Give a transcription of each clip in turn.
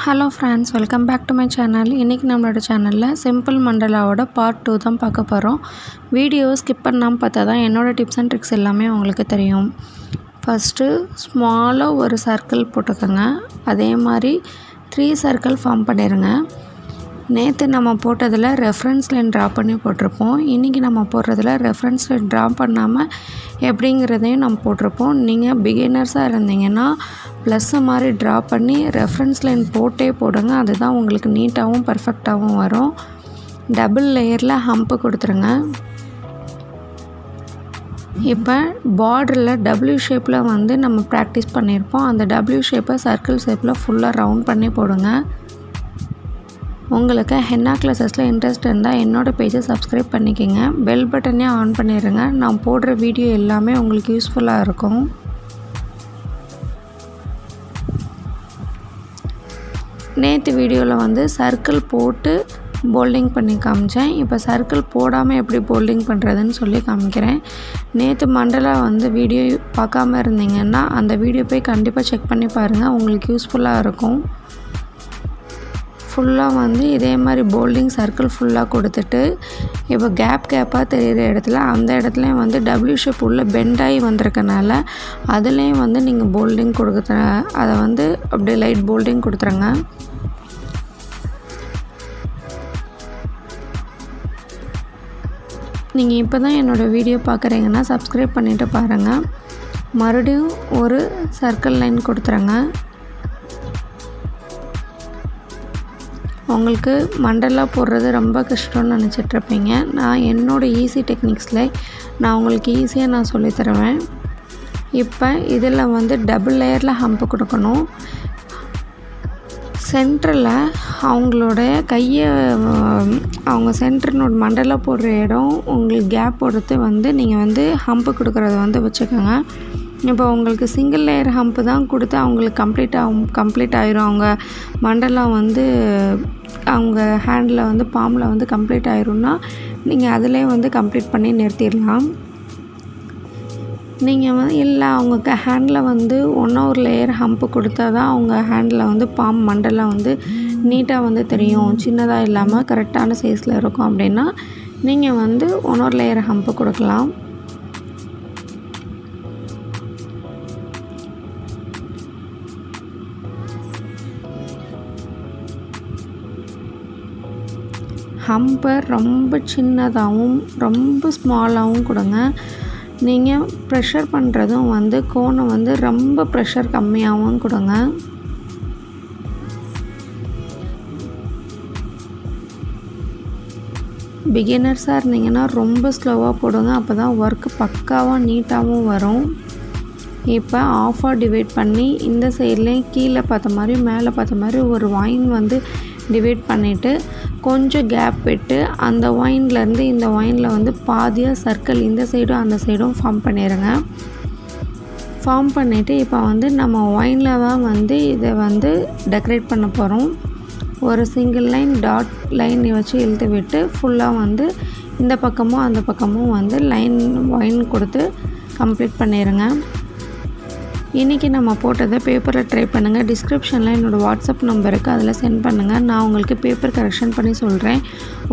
Hello friends, welcome back to my channel. இன்றைக்கி நம்மளோட சேனலில் சிம்பிள் மண்டலாவோட பார்ட் 2 தான் பார்க்க போகிறோம். வீடியோ ஸ்கிப் பண்ணாமல் பார்த்தா தான் என்னோடய டிப்ஸ் அண்ட் ட்ரிக்ஸ் எல்லாமே உங்களுக்கு தெரியும். ஃபஸ்ட்டு ஸ்மாலாக ஒரு சர்க்கிள் போட்டுக்கோங்க. அதே மாதிரி 3 சர்க்கிள் ஃபார்ம் பண்ணிடுங்க. நேற்று நம்ம போட்டதில் ரெஃபரன்ஸ் லைன் ட்ரா பண்ணி போட்டிருப்போம். இன்றைக்கி நம்ம போடுறதில் ரெஃபரன்ஸ் லைன் ட்ரா பண்ணாமல் எப்படிங்கிறதையும் நம்ம போட்டிருப்போம். நீங்கள் பிகினர்ஸாக இருந்தீங்கன்னா ப்ளஸ்ஸு மாதிரி ட்ரா பண்ணி ரெஃபரன்ஸ் லைன் போட்டே போடுங்க. அதுதான் உங்களுக்கு நீட்டாகவும் பர்ஃபெக்டாகவும் வரும். டபுள் லேயரில் ஹம்ப்பு கொடுத்துருங்க. இப்போ பார்டரில் டபிள்யூ ஷேப்பில் நம்ம ப்ராக்டிஸ் பண்ணியிருப்போம். அந்த டபிள்யூ ஷேப்பை சர்க்கிள் ஷேப்பில் ஃபுல்லாக ரவுண்ட் பண்ணி போடுங்க. உங்களுக்கு ஹென்னா கிளாஸஸில் இன்ட்ரெஸ்ட் இருந்தால் என்னோடய பேஜை சப்ஸ்கிரைப் பண்ணிக்கோங்க. பெல் பட்டனே ஆன் பண்ணிடுங்க. நான் போடுற வீடியோ எல்லாமே உங்களுக்கு யூஸ்ஃபுல்லாக இருக்கும். நேற்று வீடியோவில் சர்க்கிள் போட்டு போல்டிங் பண்ணி காமிச்சேன். இப்போ சர்க்கிள் போடாமல் எப்படி போல்டிங் பண்ணுறதுன்னு சொல்லி காமிக்கிறேன். நேற்று மண்டலா வீடியோ பார்க்காம இருந்தீங்கன்னா அந்த வீடியோ போய் கண்டிப்பாக செக் பண்ணி பாருங்கள். உங்களுக்கு யூஸ்ஃபுல்லாக இருக்கும். ஃபுல்லாக இதே மாதிரி போல்டிங் சர்க்கிள் ஃபுல்லாக கொடுத்துட்டு இப்போ கேப்பாக தெரிகிற இடத்துல அந்த இடத்துலையும் டபிள்யூ ஷேப் உள்ள பெண்டாகி வந்திருக்கனால அதுலேயும் நீங்கள் போல்டிங் கொடுக்குற அதை அப்படியே லைட் போல்டிங் கொடுத்துருங்க. நீங்கள் இப்போ தான் என்னோடய வீடியோ பார்க்குறீங்கன்னா சப்ஸ்கிரைப் பண்ணிவிட்டு பாருங்கள். மறுபடியும் ஒரு சர்க்கிள் லைன் கொடுத்துருங்க. உங்களுக்கு மண்டலா போடுறது ரொம்ப கஷ்டம்னு நினச்சிட்ருப்பீங்க. நான் என்னோடய ஈஸி டெக்னிக்ஸில் நான் உங்களுக்கு ஈஸியாக சொல்லித்தருவேன். இப்போ இதில் டபுள் லேயரில் ஹம்ப்பு கொடுக்கணும். சென்டரில் அவங்களோட கையை அவங்க சென்டர்னோட மண்டலா போடுற இடம் உங்களுக்கு கேப் போடுறது நீங்கள் ஹம்ப்பு கொடுக்குறத வச்சுக்கோங்க. இப்போ உங்களுக்கு சிங்கிள் லேயர் ஹம்ப்பு தான் கொடுத்து அவங்களுக்கு கம்ப்ளீட் ஆயிரும். அவங்க மண்டலா அவங்க ஹேண்டில் பாம்பில் கம்ப்ளீட் ஆயிரும்னா நீங்கள் அதிலே கம்ப்ளீட் பண்ணி நிறுத்திடலாம். நீங்கள் இல்லை அவங்க ஹேண்டில் ஒரு லேயர் ஹம்ப்பு கொடுத்தா தான் அவங்க ஹேண்டில் பாம்பு மண்டலா நீட்டாக தெரியும், சின்னதாக இல்லாமல் கரெக்டான சைஸில் இருக்கும். அப்படின்னா நீங்கள் ஒரு லேயர் ஹம்ப்பு கொடுக்கலாம். ஹம்பை ரொம்ப சின்னதாகவும் ரொம்ப ஸ்மாலாகவும் கொடுங்க. நீங்கள் ப்ரெஷர் பண்ணுறதும் கோணம் ரொம்ப ப்ரெஷர் கம்மியாகவும் கொடுங்க. பிகினர்ஸாக இருந்தீங்கன்னா ரொம்ப ஸ்லோவாக போடுங்க. அப்போ தான் ஒர்க்கு பக்காவாக நீட்டாகவும் வரும். இப்போ ஆஃபாக டிவைட் பண்ணி இந்த சைட்லேயும் கீழே பார்த்த மாதிரி மேலே பார்த்த மாதிரி ஒரு வாயின் டிவைட் பண்ணிவிட்டு கொஞ்சம் கேப் விட்டு அந்த வாயின்லேருந்து இந்த வாயினில் பாதியாக சர்க்கிள் இந்த சைடும் அந்த சைடும் ஃபார்ம் பண்ணிடுங்க. ஃபார்ம் பண்ணிவிட்டு இப்போ நம்ம வாயினில் தான் இதை டெக்கரேட் பண்ண போகிறோம். ஒரு சிங்கிள் லைன் டாட் லைன் வச்சு இழுத்து விட்டு ஃபுல்லாக இந்த பக்கமும் அந்த பக்கமும் லைன் வாயின் கொடுத்து கம்ப்ளீட் பண்ணிடுங்க. இன்றைக்கி நம்ம போட்டதை பேப்பரில் ட்ரை பண்ணுங்கள். டிஸ்கிரிப்ஷனில் என்னோடய வாட்ஸ்அப் நம்பர் இருக்குது, அதில் சென்ட் பண்ணுங்கள். நான் உங்களுக்கு பேப்பர் கரெக்ஷன் பண்ணி சொல்கிறேன்.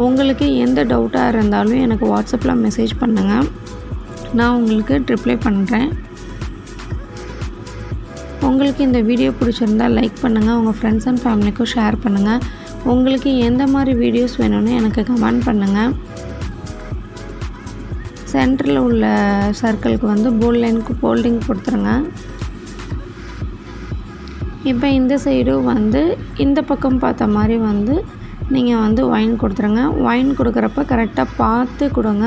உங்களுக்கு எந்த டவுட்டாக இருந்தாலும் எனக்கு வாட்ஸ்அப்பில் மெசேஜ் பண்ணுங்கள். நான் உங்களுக்கு ரிப்ளை பண்ணுறேன். உங்களுக்கு இந்த வீடியோ பிடிச்சிருந்தால் லைக் பண்ணுங்கள். உங்கள் ஃப்ரெண்ட்ஸ் அண்ட் ஃபேமிலிக்கும் ஷேர் பண்ணுங்கள். உங்களுக்கு எந்த மாதிரி வீடியோஸ் வேணும்னு எனக்கு கமெண்ட் பண்ணுங்கள். சென்டரில் உள்ள சர்க்கிளுக்கு போல்டிங் கொடுத்துருங்க. இப்போ இந்த சைடும் இந்த பக்கம் பார்த்த மாதிரி நீங்கள் ஒயின் கொடுத்துருங்க. ஒயின் கொடுக்குறப்ப கரெக்டாக பார்த்து கொடுங்க.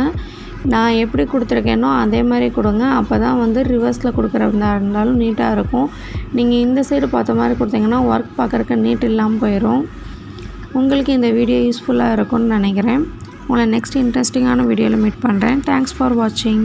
நான் எப்படி கொடுத்துருக்கேனோ அதே மாதிரி கொடுங்க. அப்போ தான் ரிவர்ஸில் கொடுக்குறதா இருந்தாலும் நீட்டாக இருக்கும். நீங்கள் இந்த சைடு பார்த்த மாதிரி கொடுத்தீங்கன்னா ஒர்க் பார்க்குறக்கு நீட் இல்லாமல் போயிடும். உங்களுக்கு இந்த வீடியோ யூஸ்ஃபுல்லாக இருக்கும்னு நினைக்கிறேன். உங்களை நெக்ஸ்ட் இன்ட்ரெஸ்டிங்கான வீடியோவில் மீட் பண்ணுறேன். தேங்க்ஸ் ஃபார் வாட்சிங்.